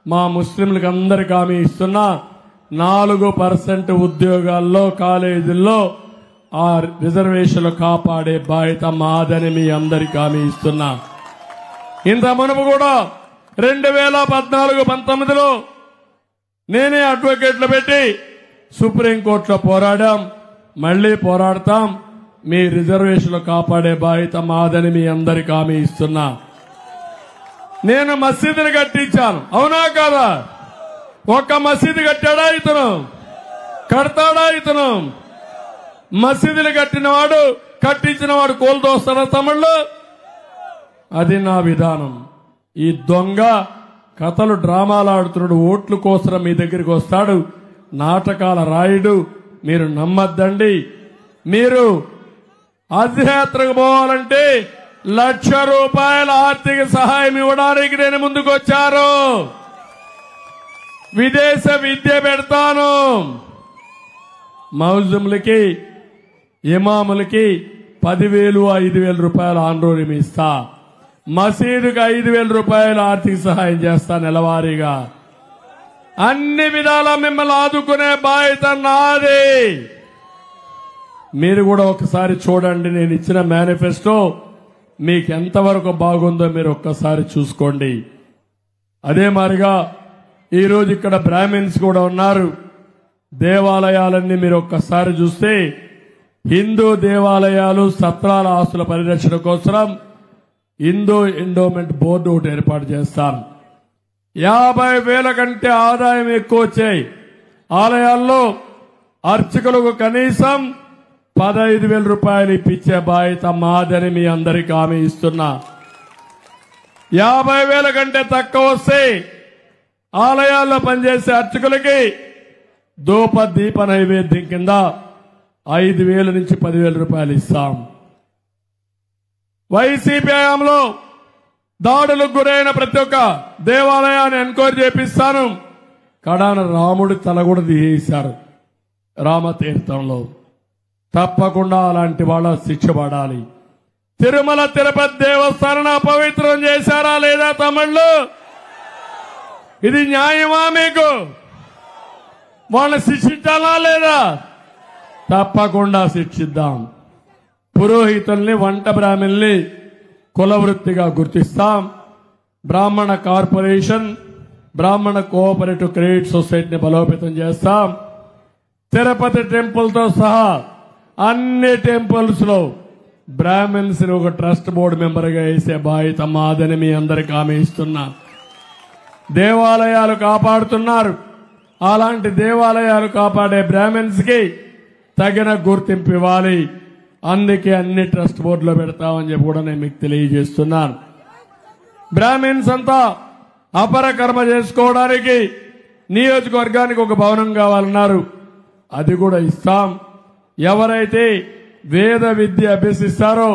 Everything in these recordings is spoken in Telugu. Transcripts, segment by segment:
మా ముస్లింలకు అందరికీ హామీ ఇస్తున్నా 4% ఉద్యోగాల్లో కాలేజీల్లో ఆ రిజర్వేషన్లు కాపాడే బాధ్యత మాదని మీ అందరికీ హామీ ఇస్తున్నా. ఇంత మునుపు కూడా 2014-19లో నేనే అడ్వకేట్లు పెట్టి సుప్రీంకోర్టులో పోరాడాం, మళ్లీ పోరాడతాం. మీ రిజర్వేషన్లు కాపాడే బాధ్యత మాదని మీ అందరికీ హామీ ఇస్తున్నా. నేను మసీదులు కట్టించాను, అవునా కాదా? ఒక్క మసీదు కట్టాడా ఇతను? కడతాడా ఇతను? మసీదులు కట్టించిన వాడు కోల్దోస్తాడా తమిళ్లో? అది నా విధానం. ఈ దొంగ కథలు డ్రామాలు ఆడుతున్నాడు, ఓట్ల కోసం మీ దగ్గరికి వస్తాడు, నాటకాల రాయుడు. మీరు నమ్మద్దండి. మీరు అధియాత్రకు పోవాలంటే ₹1,00,000 ఆర్థిక సహాయం ఇవ్వడానికి నేను ముందుకొచ్చారు. విదేశ విద్య పెడతాను. మౌజుములకి ఇమాములకి 10,000 ₹5,000 ఆందోళన ఇస్తా. మసీదుకి ₹5,000 ఆర్థిక సహాయం చేస్తా నెలవారీగా. అన్ని విధాలా మిమ్మల్ని ఆదుకునే బాధ్యత నాది. మీరు కూడా ఒకసారి చూడండి. నేను ఇచ్చిన మేనిఫెస్టో మీకు ఎంతవరకు బాగుందో మీరు ఒక్కసారి చూసుకోండి. అదే మాదిరిగా ఈరోజు ఇక్కడ బ్రాహ్మిన్స్ కూడా ఉన్నారు. దేవాలయాలన్నీ మీరు ఒక్కసారి చూస్తే హిందూ దేవాలయాలు సత్రాల ఆస్తుల పరిరక్షణ కోసం హిందూ ఎండోమెంట్ బోర్డు ఒకటి ఏర్పాటు చేస్తాను. 50,000 కంటే ఆదాయం ఎక్కువ వచ్చాయి ఆలయాల్లో అర్చకులకు కనీసం ₹15,000 ఇప్పించే బాధ్యత మాదని మీ అందరికీ హామీ ఇస్తున్నా. 50,000 కంటే తక్కువ వస్తే ఆలయాల్లో పనిచేసే అర్చకులకి ధూప దీప నైవేద్యం కింద ₹5,000 నుంచి ₹10,000 ఇస్తాం. వైసీపీ హయాంలో దాడులకు గురైన ప్రతి ఒక్క దేవాలయాన్ని ఎంక్వైరీ చేపిస్తాను. కడాన రాముడి తల కూడా తీసేశారు రామతీర్థంలో. తప్పకుండా అలాంటి వాళ్ళ శిక్ష పడాలి. తిరుమల తిరుపతి దేవస్థానాన్ని అపవిత్రం చేశారా లేదా తమిళ్లు? ఇది న్యాయమా మీకు? వాళ్ళని శిక్షించాలా లేదా? తప్పకుండా శిక్షిద్దాం. పురోహితుల్ని వంట బ్రాహ్మణుల్ని కుల వృత్తిగా గుర్తిస్తాం. బ్రాహ్మణ కార్పొరేషన్, బ్రాహ్మణ కోఆపరేటివ్ క్రెడిట్ సొసైటీని బలోపేతం చేస్తాం. తిరుపతి టెంపుల్ తో సహా అన్ని టెంపుల్స్ లో బ్రాహ్మణ్స్ ఒక ట్రస్ట్ బోర్డు మెంబర్ గా వేసే బాధ్యత మాదని మీ అందరికీ హామీ ఇస్తున్నా. దేవాలయాలు కాపాడుతున్నారు. అలాంటి దేవాలయాలు కాపాడే బ్రాహ్మణ్స్ కి తగిన గుర్తింపు ఇవ్వాలి. అందుకే అన్ని ట్రస్ట్ బోర్డులో పెడతామని చెప్పి కూడా నేను మీకు తెలియజేస్తున్నాను. బ్రాహ్మణ్స్ అంతా అపర కర్మ చేసుకోవడానికి నియోజకవర్గానికి ఒక భవనం కావాలన్నారు. అది కూడా ఇస్తాం. ఎవరైతే వేద విద్య అభ్యసిస్తారో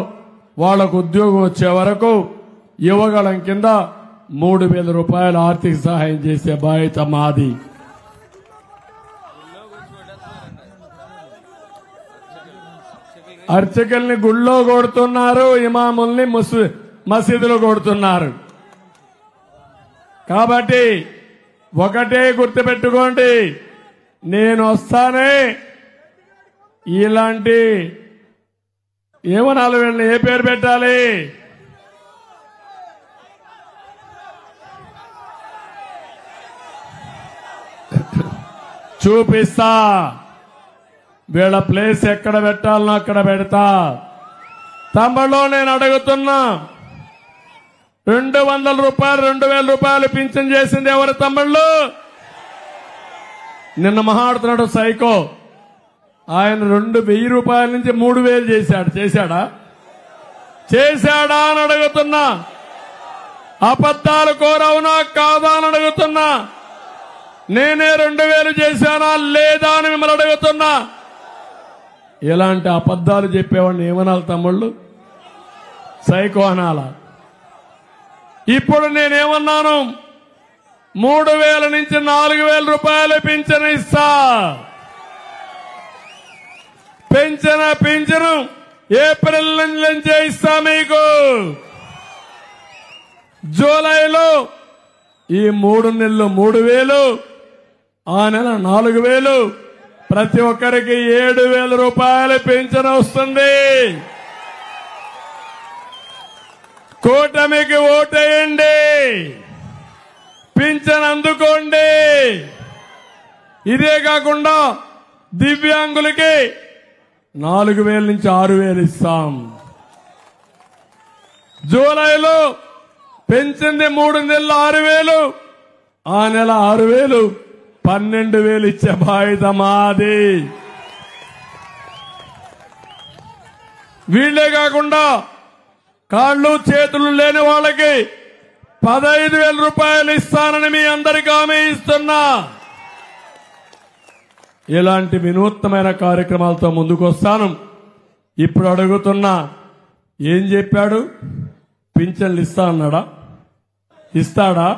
వాళ్లకు ఉద్యోగం వచ్చే వరకు యువగళం కింద ₹3,000 ఆర్థిక సహాయం చేసే బాధ్యత మాది. అర్చకుల్ని గుళ్ళో కొడుతున్నారు, ఇమాముల్ని మసీదులో కొడుతున్నారు. కాబట్టి ఒకటే గుర్తుపెట్టుకోండి, నేను వస్తానే ఇలాంటి ఏమనాలి, వీళ్ళని ఏ పేరు పెట్టాలి? చూపిస్తా. వీళ్ళ ప్లేస్ ఎక్కడ పెట్టాలనో అక్కడ పెడతా. తమిళలో నేను అడుగుతున్నా, ₹200 ₹2,000 పింఛన్ చేసింది ఎవరు తమిళ్లో? నిన్న మహాడుతున్నాడు సైకో. ఆయన ₹2,000 నుంచి ₹3,000 చేశాడు. చేశాడా అని అడుగుతున్నా. అబద్దాలు కోరవునా కాదా అని అడుగుతున్నా. నేనే 2,000 చేశానా లేదా అని మిమ్మల్ని అడుగుతున్నా. ఇలాంటి అబద్దాలు చెప్పేవాడిని ఏమనాలి తమ్ముళ్ళు? సైకో అనాలా? ఇప్పుడు నేనేమన్నాను? 3,000 నుంచి ₹4,000 పింఛను ఇస్తా. పింఛను ఏప్రిల్ నుంచి ఇస్తా. మీకు జూలైలో ఈ 3 నెలలు 3,000, ఆ నెల 4,000, ప్రతి ఒక్కరికి 7,000 రూపాయలు పెన్షన్ వస్తుంది. కూటమికి ఓటేయండి, పింఛన్ అందుకోండి. ఇదే కాకుండా దివ్యాంగులకి 4,000 నుంచి 6,000 ఇస్తాం. జూలైలో పెంచింది 3 నెలలు 6,000, ఆ నెల 6,000, 12,000 ఇచ్చే బాధ్యత మాది. వీళ్లే కాకుండా కాళ్ళు చేతులు లేని వాళ్ళకి 15,000 రూపాయలు ఇస్తానని మీ అందరికీ హామీ ఇస్తున్నా. ఇలాంటి వినూత్నమైన కార్యక్రమాలతో ముందుకొస్తాను. ఇప్పుడు అడుగుతున్నా, ఏం చెప్పాడు? పింఛన్లు ఇస్తా అన్నాడా? ఇస్తాడా?